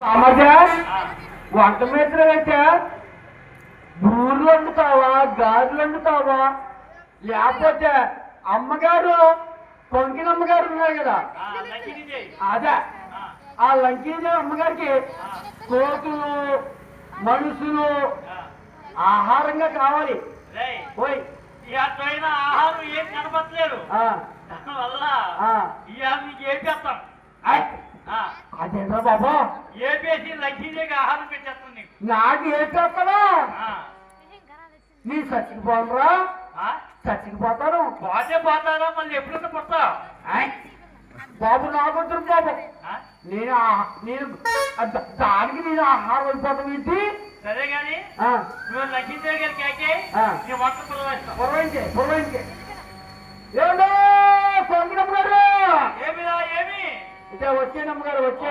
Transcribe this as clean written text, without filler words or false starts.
రామజా వంట మీద వచ్చా బూర్లు వండుతావా గాజులు వండుతావా లేకపోతే అమ్మగారు పొంకిన అమ్మగారు ఉన్నారు కదా అదే ఆ లంకీజీ అమ్మగారికి కోతులు మనుషులు ఆహారంగా కావాలి. పోయి ఆహారం ఏం కనపట్లేదు దానివల్ల ఇవాళ నీకు ఏం చేస్తాం అదేంట్రా బాబా ఏపేసి లక్కీజీకి ఆహారం పెట్టేస్తాను నీకు. నాకు ఏం చేస్తావా నీ చచ్చిపోనరా చచ్చిపోతాను పోతే పోతారా మళ్ళీ ఎప్పుడైనా పుడతా బాబు నాకొద్దు బాబు నేను దానికి నేను ఆహారం అయిపోతాం ఏంటి సరే గాని నువ్వు లక్కీజీ గారి కేకే నీ వంట పురవాయించే ఏమిటో కొంగడమ్మ గారు ఏమిరా ఏమి ఇదే వచ్చేనమ్మ గారు వచ్చే